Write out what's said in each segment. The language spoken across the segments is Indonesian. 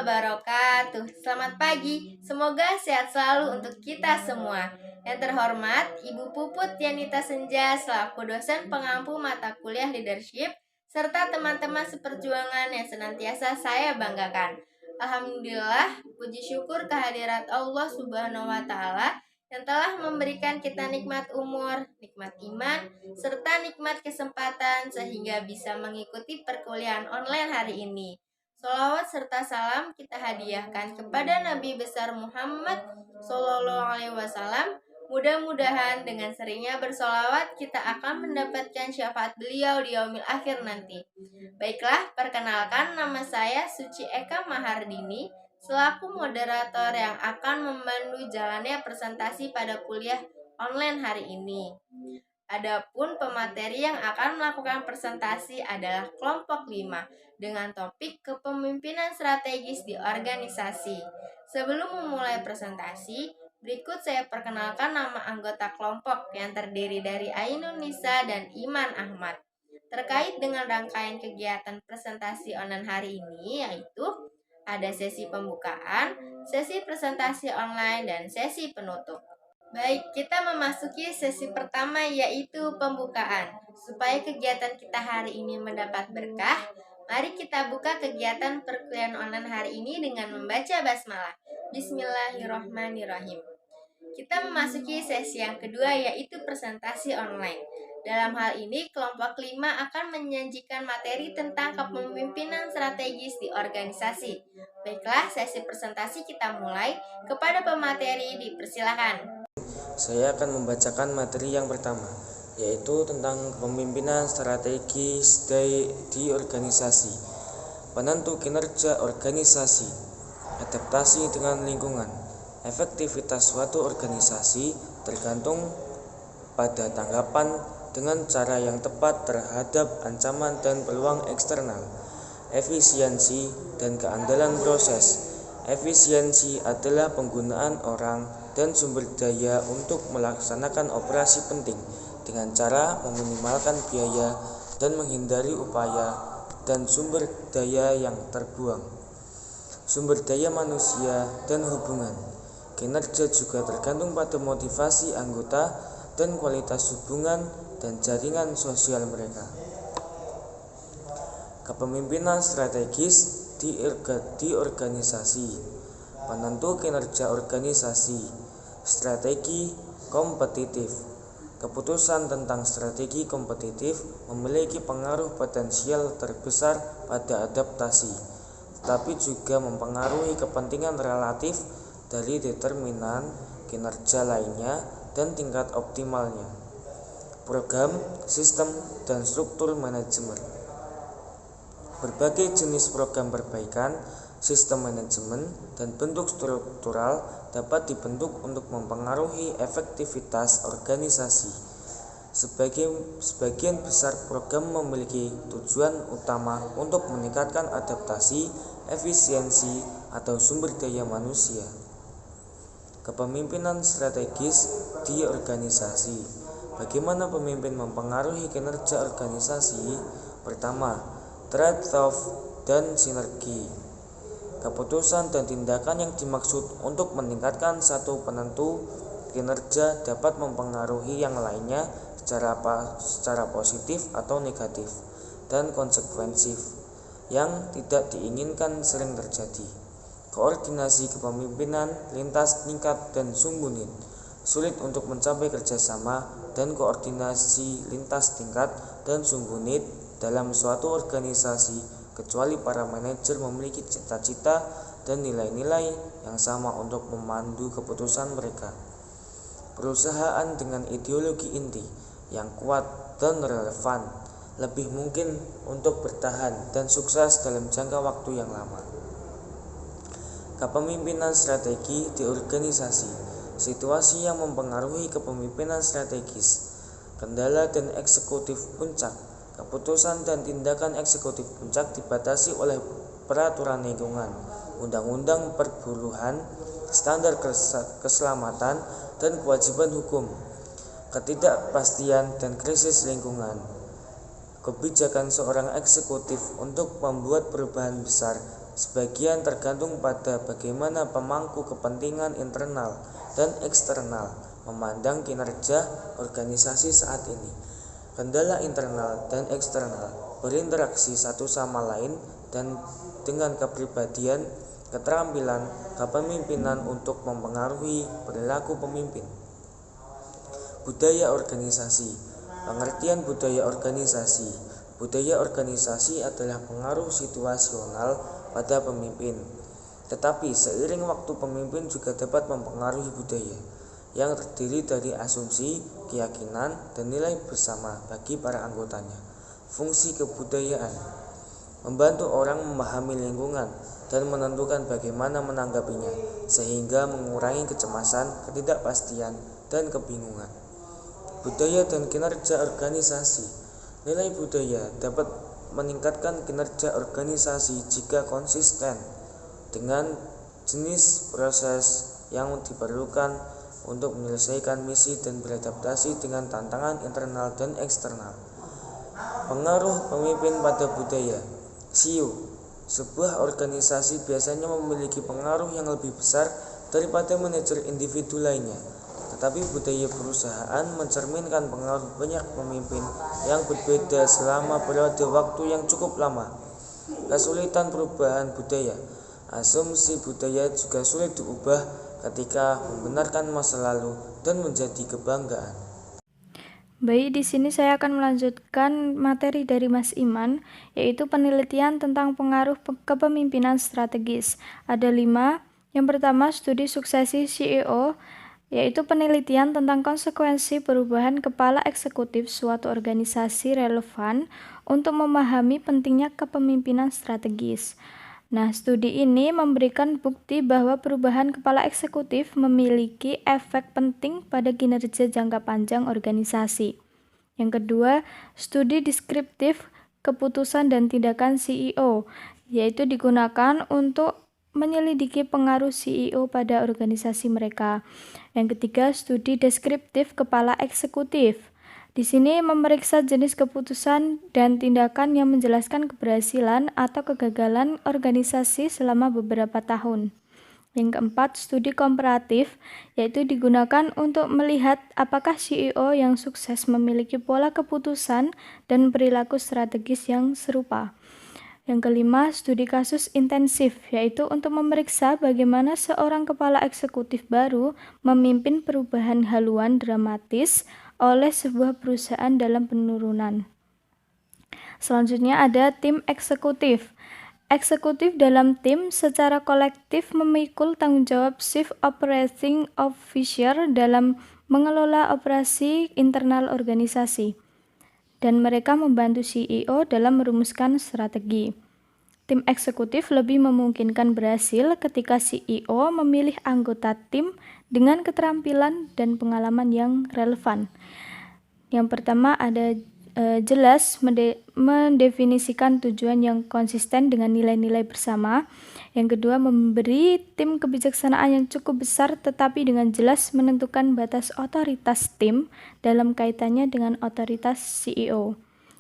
wabarakatuh. Selamat pagi, semoga sehat selalu untuk kita semua. Yang terhormat, Ibu Puput Yanita Senja selaku dosen pengampu mata kuliah leadership, serta teman-teman seperjuangan yang senantiasa saya banggakan. Alhamdulillah, puji syukur kehadirat Allah Subhanahu wa Ta'ala yang telah memberikan kita nikmat umur, nikmat iman, serta nikmat kesempatan sehingga bisa mengikuti perkuliahan online hari ini. Salawat serta salam kita hadiahkan kepada Nabi besar Muhammad Sallallahu Alaihi Wasallam. Mudah-mudahan dengan seringnya bersolawat kita akan mendapatkan syafaat beliau di yaumil akhir nanti. Baiklah, perkenalkan nama saya Suci Eka Mahardini selaku moderator yang akan memandu jalannya presentasi pada kuliah online hari ini. Adapun pemateri yang akan melakukan presentasi adalah kelompok 5 dengan topik kepemimpinan strategis di organisasi. Sebelum memulai presentasi, berikut saya perkenalkan nama anggota kelompok yang terdiri dari Ainun Nisa dan Iman Ahmad. Terkait dengan rangkaian kegiatan presentasi online hari ini, yaitu ada sesi pembukaan, sesi presentasi online, dan sesi penutup. Baik, kita memasuki sesi pertama yaitu pembukaan. Supaya kegiatan kita hari ini mendapat berkah, mari kita buka kegiatan perkuliahan online hari ini dengan membaca basmalah. Bismillahirrahmanirrahim. Kita memasuki sesi yang kedua yaitu presentasi online. Dalam hal ini, kelompok 5 akan menyajikan materi tentang kepemimpinan strategis di organisasi. Baiklah, sesi presentasi kita mulai. Kepada pemateri dipersilakan. Saya akan membacakan materi yang pertama, yaitu tentang kepemimpinan strategis di organisasi, penentu kinerja organisasi, adaptasi dengan lingkungan. Efektivitas suatu organisasi tergantung pada tanggapan dengan cara yang tepat terhadap ancaman dan peluang eksternal. Efisiensi dan keandalan proses. Efisiensi adalah penggunaan orang dan sumber daya untuk melaksanakan operasi penting dengan cara meminimalkan biaya dan menghindari upaya dan sumber daya yang terbuang. Sumber daya manusia dan hubungan. Kinerja juga tergantung pada motivasi anggota dan kualitas hubungan dan jaringan sosial mereka. Kepemimpinan strategis di organisasi, penentu kinerja organisasi, strategi kompetitif. Keputusan tentang strategi kompetitif memiliki pengaruh potensial terbesar pada adaptasi, tetapi juga mempengaruhi kepentingan relatif dari determinan kinerja lainnya dan tingkat optimalnya. Program, sistem, dan struktur manajemen. Berbagai jenis program perbaikan, sistem manajemen, dan bentuk struktural dapat dibentuk untuk mempengaruhi efektivitas organisasi. Sebagian besar program memiliki tujuan utama untuk meningkatkan adaptasi, efisiensi, atau sumber daya manusia. Kepemimpinan strategis di organisasi. Bagaimana pemimpin mempengaruhi kinerja organisasi? Pertama, trade-off dan sinergi. Keputusan dan tindakan yang dimaksud untuk meningkatkan satu penentu kinerja dapat mempengaruhi yang lainnya secara positif atau negatif, dan konsekuensi yang tidak diinginkan sering terjadi. Koordinasi kepemimpinan lintas tingkat dan sumbunin. Sulit untuk mencapai kerjasama dan koordinasi lintas tingkat dan sumbunit dalam suatu organisasi kecuali para manajer memiliki cita-cita dan nilai-nilai yang sama untuk memandu keputusan mereka. Perusahaan dengan ideologi inti yang kuat dan relevan lebih mungkin untuk bertahan dan sukses dalam jangka waktu yang lama. Kepemimpinan strategi di organisasi. Situasi yang mempengaruhi kepemimpinan strategis. Kendala dan eksekutif puncak. Keputusan dan tindakan eksekutif puncak dibatasi oleh peraturan lingkungan, undang-undang perburuhan, standar keselamatan, dan kewajiban hukum. Ketidakpastian dan krisis lingkungan. Kebijakan seorang eksekutif untuk membuat perubahan besar Sebagian tergantung pada bagaimana pemangku kepentingan internal dan eksternal memandang kinerja organisasi saat ini. Kendala internal dan eksternal berinteraksi satu sama lain dan dengan kepribadian, keterampilan kepemimpinan untuk mempengaruhi perilaku pemimpin. Budaya organisasi. Pengertian budaya organisasi. Budaya organisasi adalah pengaruh situasional pada pemimpin. Tetapi seiring waktu pemimpin juga dapat mempengaruhi budaya yang terdiri dari asumsi, keyakinan, dan nilai bersama bagi para anggotanya. Fungsi kebudayaan membantu orang memahami lingkungan dan menentukan bagaimana menanggapinya, sehingga mengurangi kecemasan, ketidakpastian, dan kebingungan. Budaya dan kinerja organisasi. Nilai budaya dapat meningkatkan kinerja organisasi jika konsisten dengan jenis proses yang diperlukan untuk menyelesaikan misi dan beradaptasi dengan tantangan internal dan eksternal. Pengaruh pemimpin pada budaya. CEO, sebuah organisasi biasanya memiliki pengaruh yang lebih besar daripada manajer individu lainnya, tetapi budaya perusahaan mencerminkan pengaruh banyak pemimpin yang berbeda selama periode waktu yang cukup lama. Kesulitan perubahan budaya. Asumsi budaya juga sulit diubah ketika membenarkan masa lalu dan menjadi kebanggaan. Baik, di sini saya akan melanjutkan materi dari Mas Iman, yaitu penelitian tentang pengaruh kepemimpinan strategis. Ada 5. Yang pertama, studi suksesi CEO, yaitu penelitian tentang konsekuensi perubahan kepala eksekutif suatu organisasi relevan untuk memahami pentingnya kepemimpinan strategis. Nah, studi ini memberikan bukti bahwa perubahan kepala eksekutif memiliki efek penting pada kinerja jangka panjang organisasi. Yang kedua, studi deskriptif keputusan dan tindakan CEO, yaitu digunakan untuk menyelidiki pengaruh CEO pada organisasi mereka. Yang ketiga, studi deskriptif kepala eksekutif. Di sini memeriksa jenis keputusan dan tindakan yang menjelaskan keberhasilan atau kegagalan organisasi selama beberapa tahun. Yang keempat, studi komparatif, yaitu digunakan untuk melihat apakah CEO yang sukses memiliki pola keputusan dan perilaku strategis yang serupa. Yang kelima, studi kasus intensif, yaitu untuk memeriksa bagaimana seorang kepala eksekutif baru memimpin perubahan haluan dramatis oleh sebuah perusahaan dalam penurunan. Selanjutnya ada tim eksekutif. Eksekutif dalam tim secara kolektif memikul tanggung jawab Chief Operating Officer dalam mengelola operasi internal organisasi, dan mereka membantu CEO dalam merumuskan strategi. Tim eksekutif lebih memungkinkan berhasil ketika CEO memilih anggota tim dengan keterampilan dan pengalaman yang relevan. Yang pertama ada jelas mendefinisikan tujuan yang konsisten dengan nilai-nilai bersama. Yang kedua, memberi tim kebijaksanaan yang cukup besar tetapi dengan jelas menentukan batas otoritas tim dalam kaitannya dengan otoritas CEO.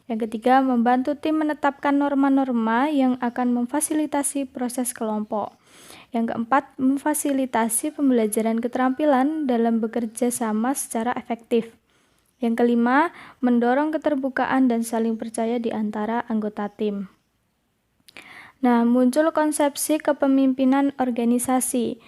Yang ketiga, membantu tim menetapkan norma-norma yang akan memfasilitasi proses kelompok. Yang keempat, memfasilitasi pembelajaran keterampilan dalam bekerja sama secara efektif. Yang kelima, mendorong keterbukaan dan saling percaya di antara anggota tim. Nah, muncul konsepsi kepemimpinan organisasi.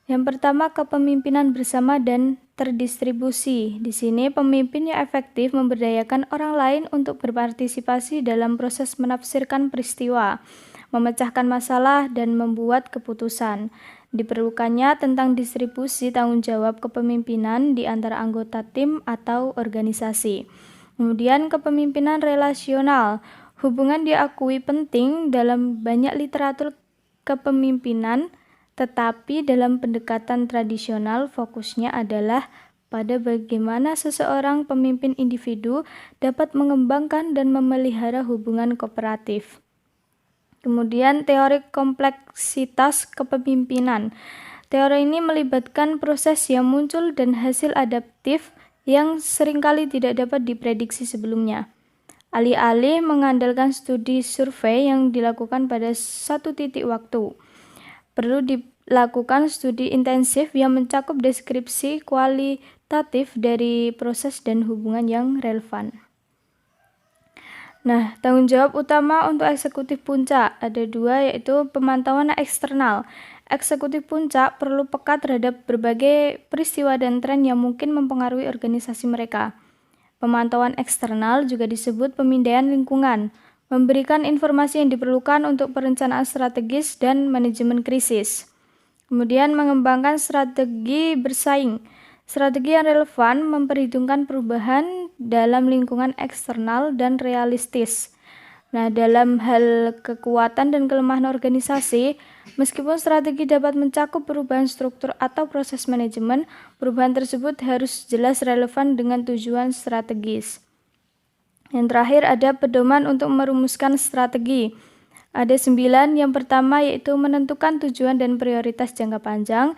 Yang pertama, kepemimpinan bersama dan terdistribusi. Di sini, pemimpin yang efektif memberdayakan orang lain untuk berpartisipasi dalam proses menafsirkan peristiwa, memecahkan masalah, dan membuat keputusan. Diperlukannya tentang distribusi tanggung jawab kepemimpinan di antara anggota tim atau organisasi. Kemudian, kepemimpinan relasional. Hubungan diakui penting dalam banyak literatur kepemimpinan, tetapi dalam pendekatan tradisional fokusnya adalah pada bagaimana seseorang pemimpin individu dapat mengembangkan dan memelihara hubungan kooperatif. Kemudian teori kompleksitas kepemimpinan. Teori ini melibatkan proses yang muncul dan hasil adaptif yang seringkali tidak dapat diprediksi sebelumnya. alih-alih mengandalkan studi survei yang dilakukan pada satu titik waktu. Perlu dilakukan studi intensif yang mencakup deskripsi kualitatif dari proses dan hubungan yang relevan. Nah, tanggung jawab utama untuk eksekutif puncak ada dua, yaitu pemantauan eksternal. Eksekutif puncak perlu peka terhadap berbagai peristiwa dan tren yang mungkin mempengaruhi organisasi mereka. Pemantauan eksternal juga disebut pemindaian lingkungan, memberikan informasi yang diperlukan untuk perencanaan strategis dan manajemen krisis. Kemudian mengembangkan strategi bersaing. Strategi yang relevan memperhitungkan perubahan dalam lingkungan eksternal dan realistis. Nah, dalam hal kekuatan dan kelemahan organisasi, meskipun strategi dapat mencakup perubahan struktur atau proses manajemen, perubahan tersebut harus jelas relevan dengan tujuan strategis. Yang terakhir ada pedoman untuk merumuskan strategi. Ada 9, yang pertama yaitu menentukan tujuan dan prioritas jangka panjang,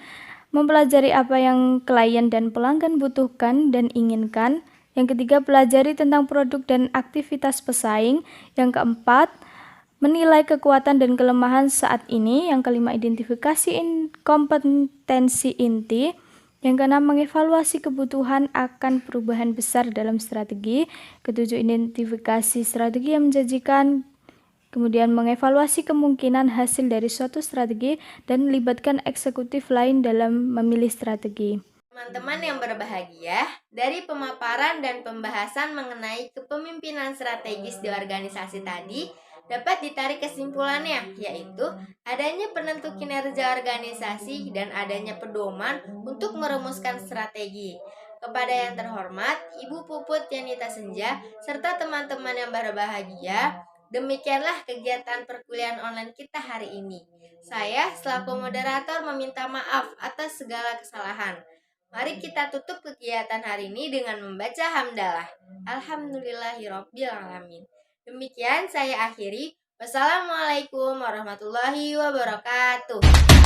mempelajari apa yang klien dan pelanggan butuhkan dan inginkan. Yang ketiga, pelajari tentang produk dan aktivitas pesaing. Yang keempat, menilai kekuatan dan kelemahan saat ini. Yang kelima, identifikasi kompetensi inti. Yang keenam, mengevaluasi kebutuhan akan perubahan besar dalam strategi. Ketujuh, identifikasi strategi yang menjanjikan. Kemudian mengevaluasi kemungkinan hasil dari suatu strategi dan melibatkan eksekutif lain dalam memilih strategi. Teman-teman yang berbahagia, dari pemaparan dan pembahasan mengenai kepemimpinan strategis di organisasi tadi, dapat ditarik kesimpulannya, yaitu adanya penentu kinerja organisasi dan adanya pedoman untuk merumuskan strategi. Kepada yang terhormat, Ibu Puput Yanita Senja, serta teman-teman yang berbahagia, demikianlah kegiatan perkuliahan online kita hari ini. Saya selaku moderator meminta maaf atas segala kesalahan. Mari kita tutup kegiatan hari ini dengan membaca hamdalah. Alhamdulillahirobbilalamin. Demikian saya akhiri. Wassalamualaikum warahmatullahi wabarakatuh.